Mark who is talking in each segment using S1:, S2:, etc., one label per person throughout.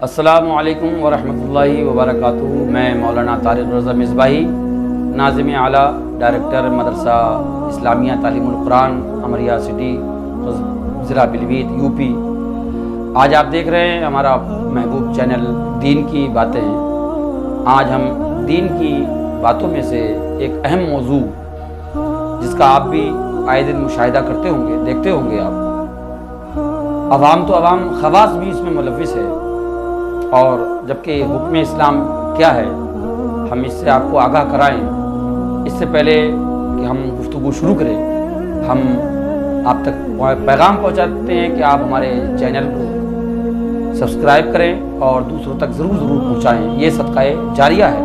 S1: السلام علیکم ورحمۃ اللہ وبرکاتہ۔ میں مولانا طارق رضا مصباحی، ناظم اعلیٰ، ڈائریکٹر مدرسہ اسلامیہ تعلیم القرآن امریہ سٹی، ضلع پیلیبھیت، یو پی۔ آج آپ دیکھ رہے ہیں ہمارا محبوب چینل دین کی باتیں۔ آج ہم دین کی باتوں میں سے ایک اہم موضوع جس کا آپ بھی آئے دن مشاہدہ کرتے ہوں گے، دیکھتے ہوں گے آپ، عوام تو عوام، خواص بھی اس میں ملوث ہے، اور جبکہ حکم اسلام کیا ہے ہم اس سے آپ کو آگاہ کرائیں۔ اس سے پہلے کہ ہم گفتگو شروع کریں، ہم آپ تک پیغام پہنچاتے ہیں کہ آپ ہمارے چینل کو سبسکرائب کریں اور دوسروں تک ضرور پہنچائیں۔ یہ صدقہ جاریہ ہے،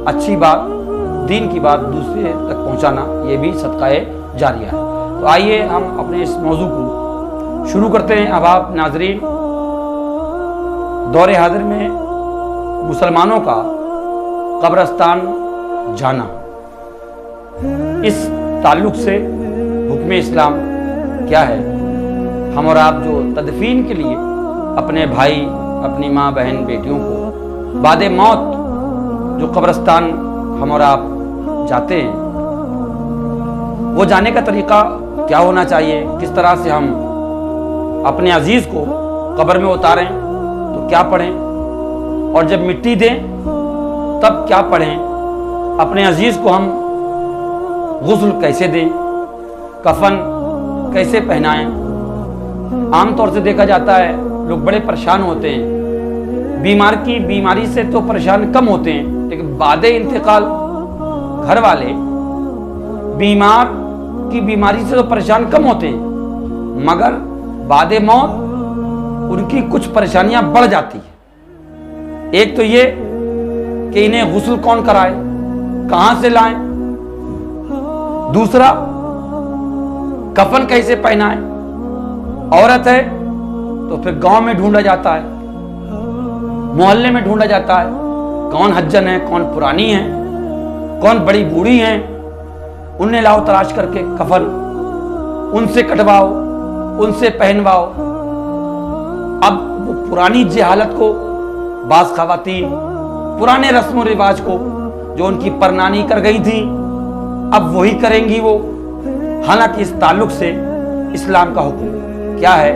S1: اچھی بات، دین کی بات دوسرے تک پہنچانا یہ بھی صدقہ جاریہ ہے۔ تو آئیے ہم اپنے اس موضوع کو شروع کرتے ہیں۔ اب آپ ناظرین، دور حاضر میں مسلمانوں کا قبرستان جانا، اس تعلق سے حکم اسلام کیا ہے؟ ہم اور آپ جو تدفین کے لیے اپنے بھائی، اپنی ماں، بہن، بیٹیوں کو بعد موت جو قبرستان ہم اور آپ جاتے ہیں، وہ جانے کا طریقہ کیا ہونا چاہیے؟ کس طرح سے ہم اپنے عزیز کو قبر میں اتاریں تو کیا پڑھیں، اور جب مٹی دیں تب کیا پڑھیں؟ اپنے عزیز کو ہم غسل کیسے دیں، کفن کیسے پہنائیں؟ عام طور سے دیکھا جاتا ہے لوگ بڑے پریشان ہوتے ہیں، بیماری سے تو پریشان کم ہوتے ہیں، لیکن بعد انتقال گھر والے بیمار کی بیماری سے تو پریشان کم ہوتے ہیں، مگر بعد موت ان کی کچھ پریشانیاں بڑھ جاتی ہیں۔ ایک تو یہ کہ انہیں غسل کون کرائے، کہاں سے لائیں؟ دوسرا، کفن کیسے پہنائیں؟ عورت ہے تو پھر گاؤں میں ڈھونڈا جاتا ہے، محلے میں ڈھونڈا جاتا ہے، کون حجن ہے، کون پرانی ہے، کون بڑی بوڑھی ہیں، انہیں لاؤ تلاش کر کے کفن، ان سے کٹواؤ، ان سے پہنواؤ۔ اب وہ پرانی جہالت کو بعض خواتین پرانے رسم و رواج کو جو ان کی پرنانی کر گئی تھی اب وہی کریں گی وہ، حالانکہ اس تعلق سے اسلام کا حکم کیا ہے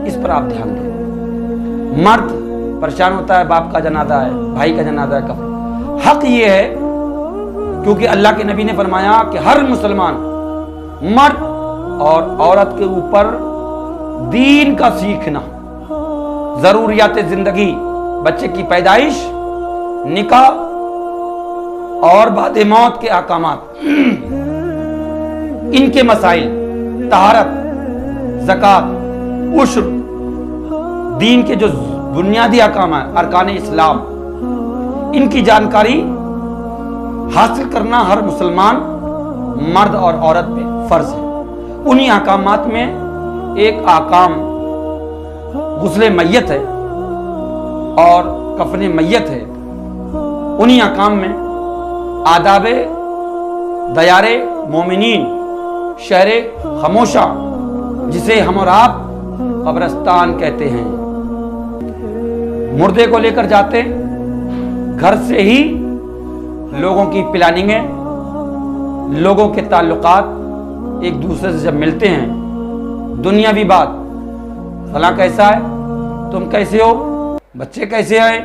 S1: اس پر آپ دھیان دیں۔ مرد پریشان ہوتا ہے، باپ کا جنازہ ہے، بھائی کا جنازہ ہے، کفن۔ حق یہ ہے کیونکہ اللہ کے نبی نے فرمایا کہ ہر مسلمان مرد اور عورت کے اوپر دین کا سیکھنا، ضروریات زندگی، بچے کی پیدائش، نکاح اور بعد موت کے احکامات، ان کے مسائل، طہارت، زکوٰۃ، عشر، دین کے جو بنیادی احکام ہیں، ارکان اسلام، ان کی جانکاری حاصل کرنا ہر مسلمان مرد اور عورت پہ فرض ہے۔ انہی احکامات میں ایک احکام غسل میت ہے اور کفن میت ہے۔ انہی احکام میں آداب دیار مومنین، شہر خاموشہ، جسے ہم اور آپ قبرستان کہتے ہیں، مردے کو لے کر جاتے، گھر سے ہی لوگوں کی پلاننگیں، لوگوں کے تعلقات ایک دوسرے سے جب ملتے ہیں، دنیاوی بات، فلاں کیسا ہے، تم کیسے ہو، بچے کیسے ہیں،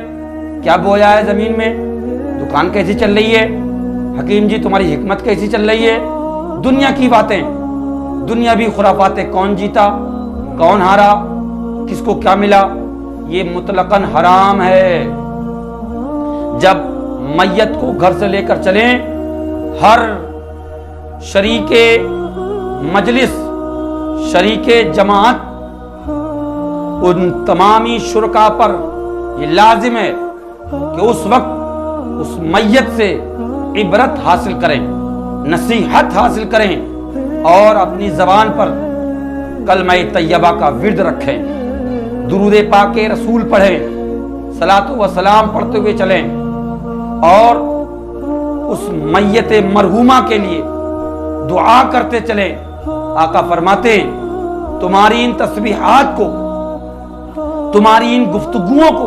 S1: کیا بویا ہے زمین میں، دکان کیسی چل رہی ہے، حکیم جی تمہاری حکمت کیسی چل رہی ہے، دنیا کی باتیں، دنیاوی خرافاتیں، کون جیتا، کون ہارا، کس کو کیا ملا، یہ مطلقاً حرام ہے۔ جب میت کو گھر سے لے کر چلیں، ہر شریک مجلس، شریک جماعت، ان تمامی شرکا پر یہ لازم ہے کہ اس وقت اس میت سے عبرت حاصل کریں، نصیحت حاصل کریں، اور اپنی زبان پر کلمہ طیبہ کا ورد رکھیں، درود پاک رسول پڑھیں، صلاۃ و سلام پڑھتے ہوئے چلیں، اور اس میت مرحومہ کے لیے دعا کرتے چلیں۔ آقا فرماتے ہیں تمہاری ان تسبیحات کو، تمہاری ان گفتگوؤں کو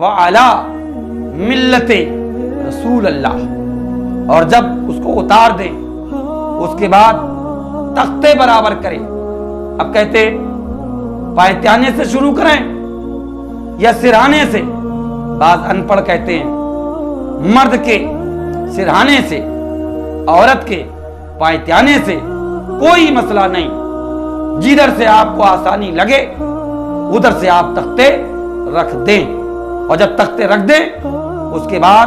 S1: وعلا ملت رسول اللہ، اور جب اس کو اتار دیں اس کے بعد تختے برابر کریں۔ اب کہتے پایتیانے سے شروع کریں یا سرہانے سے؟ بعض ان پڑھ کہتے ہیں مرد کے سرہانے سے، عورت کے پایتیانے سے کوئی مسئلہ نہیں، جدھر سے آپ کو آسانی لگے ادھر سے آپ تختے رکھ دیں، اور جب تختے رکھ دیں اس کے بعد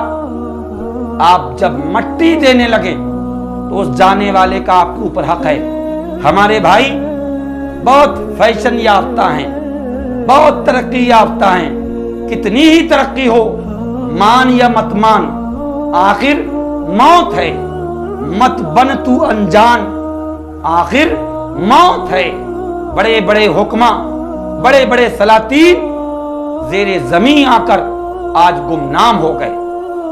S1: آپ جب مٹی دینے لگے تو اس جانے والے کا آپ کے اوپر حق ہے۔ ہمارے بھائی بہت فیشن یافتہ ہیں، بہت ترقی یافتہ ہیں، کتنی ہی ترقی ہو، مان یا مت مان، آخر موت ہے، مت بن تو انجان، آخر موت ہے۔ بڑے بڑے حکماں، بڑے بڑے سلاطین زیر زمین آ کر آج گمنام ہو گئے۔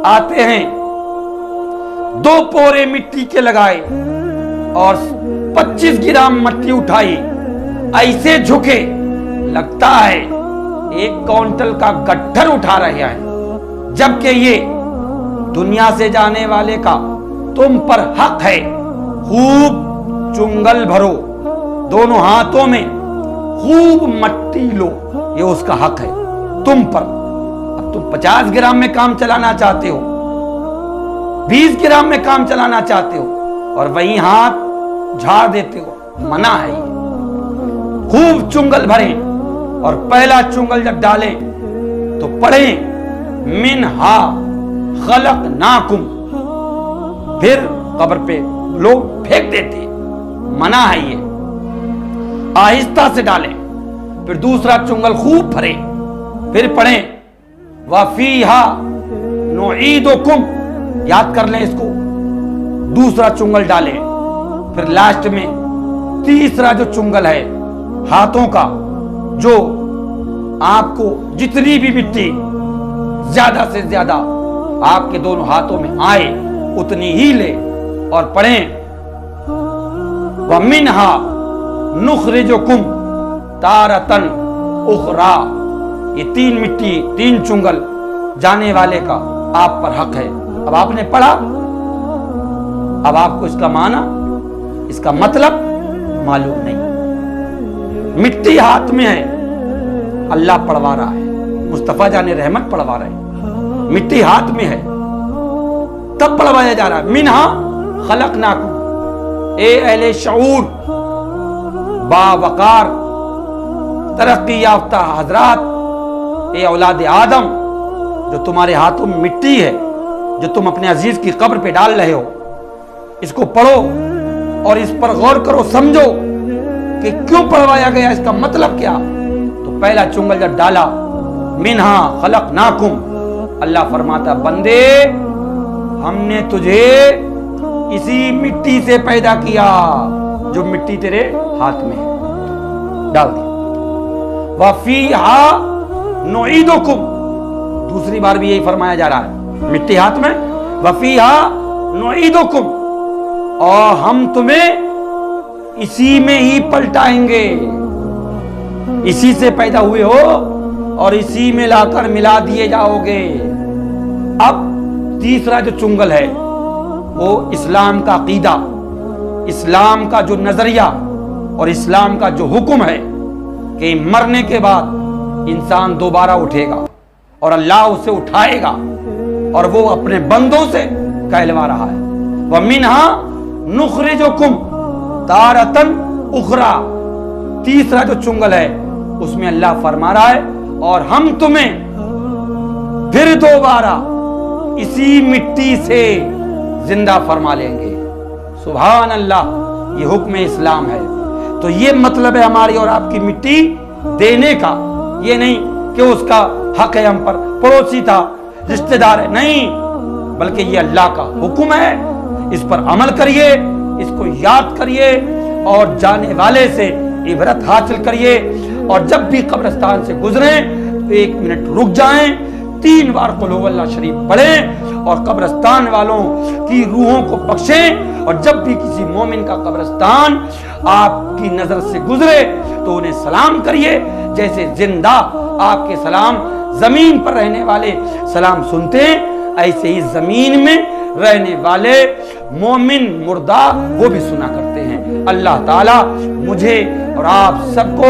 S1: آتے ہیں 2 پورے مٹی کے لگائے اور 25 گرام مٹی اٹھائی، ایسے جھکے لگتا ہے 1 کوئنٹل کا گٹھر اٹھا رہے ہیں، جبکہ یہ دنیا سے جانے والے کا تم پر حق ہے۔ خوب چنگل بھرو، دونوں ہاتھوں میں خوب مٹی لو، یہ اس کا حق ہے تم پر۔ اب تم 50 گرام میں کام چلانا چاہتے ہو، 20 گرام میں کام چلانا چاہتے ہو اور وہیں ہاتھ جھاڑ دیتے ہو، منع ہے یہ۔ خوب چنگل بھریں اور پہلا چنگل جب ڈالیں تو پڑھیں منہا خلقناکم، پھر قبر پہ لوگ پھینک دیتے، منع ہے یہ۔ آہستہ سے ڈالیں، پھر دوسرا چنگل خوب بھریں، پھر پڑھیں وَفِيهَا نُعِيدُكُمْ، یاد کر لیں اس کو۔ دوسرا چنگل ڈالیں، پھر لاسٹ میں تیسرا جو چنگل ہے ہاتھوں کا، جو آپ کو جتنی بھی مٹی زیادہ سے زیادہ آپ کے دونوں ہاتھوں میں آئے اتنی ہی لے، اور پڑھیں وَمِنْهَا نُخْرِجُكُمْ تَارَةً أُخْرَى، یہ 3 مٹی 3 چنگل جانے والے کا آپ پر حق ہے۔ اب آپ نے پڑھا، اب آپ کو اس کا معنی، اس کا مطلب معلوم نہیں۔ مٹی ہاتھ میں ہے، اللہ پڑھوا رہا ہے، مصطفیٰ جان رحمت پڑھوا رہے ہیں، مٹی ہاتھ میں ہے تب پڑھوایا جا رہا ہے۔ منہا خلقناکم، اے اہل شعور، باوقار ترقی یافتہ حضرات، اے اولاد آدم، جو تمہارے ہاتھوں میں مٹی ہے، جو تم اپنے عزیز کی قبر پہ ڈال رہے ہو، اس کو پڑھو اور اس پر غور کرو، سمجھو کہ کیوں پڑھوایا گیا، اس کا مطلب کیا۔ تو پہلا چنگل جب ڈالا منہا خلقناکم، اللہ فرماتا بندے ہم نے تجھے اسی مٹی سے پیدا کیا جو مٹی تیرے ہاتھ میں ہے، ڈال دی۔ وَفِيهَا نُعِيدُكُمْ، دوسری بار بھی یہی فرمایا جا رہا ہے، مٹی ہاتھ میں، وَفِيهَا نُعِيدُكُمْ، اور ہم تمہیں اسی میں ہی پلٹائیں گے، اسی سے پیدا ہوئے ہو اور اسی میں لا کر ملا دیے جاؤ گے۔ اب تیسرا جو چنگل ہے وہ اسلام کا عقیدہ، اسلام کا جو نظریہ اور اسلام کا جو حکم ہے کہ مرنے کے بعد انسان دوبارہ اٹھے گا اور اللہ اسے اٹھائے گا، اور وہ اپنے بندوں سے کہلوا رہا ہے وَمِنْهَا نُخْرِجُكُمْ تَارَةً أُخْرَى، تیسرا جو چنگل ہے اس میں اللہ فرما رہا ہے اور ہم تمہیں پھر دوبارہ اسی مٹی سے زندہ فرما لیں گے۔ سبحان اللہ، یہ حکم اسلام ہے۔ تو یہ مطلب ہے ہماری اور آپ کی مٹی دینے کا، یہ نہیں کہ اس کا حق ہے ہم پر، پڑوسی تھا، رشتہ دار ہے، نہیں، بلکہ یہ اللہ کا حکم ہے، اس پر عمل کریے، اس کو یاد کریے اور جانے والے سے عبرت حاصل کریے، اور جب بھی قبرستان سے گزریں تو 1 منٹ رک جائیں، 3 بار قل هو اللہ شریف پڑھیں اور قبرستان والوں کی روحوں کو بخشیں، اور جب بھی کسی مومن کا قبرستان آپ کی نظر سے گزرے تو انہیں سلام کریے، جیسے زندہ آپ کے سلام زمین پر رہنے والے سلام سنتے ہیں، ایسے ہی زمین میں رہنے والے مومن مردہ وہ بھی سنا کرتے ہیں۔ اللہ تعالیٰ مجھے اور آپ سب کو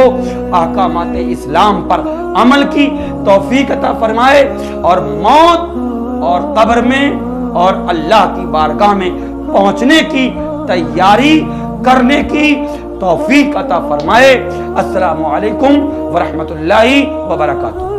S1: احکامات اسلام پر عمل کی توفیق عطا فرمائے، اور موت اور قبر میں اور اللہ کی بارگاہ میں پہنچنے کی تیاری کرنے کی توفیق عطا فرمائے۔ السلام علیکم ورحمۃ اللہ وبرکاتہ۔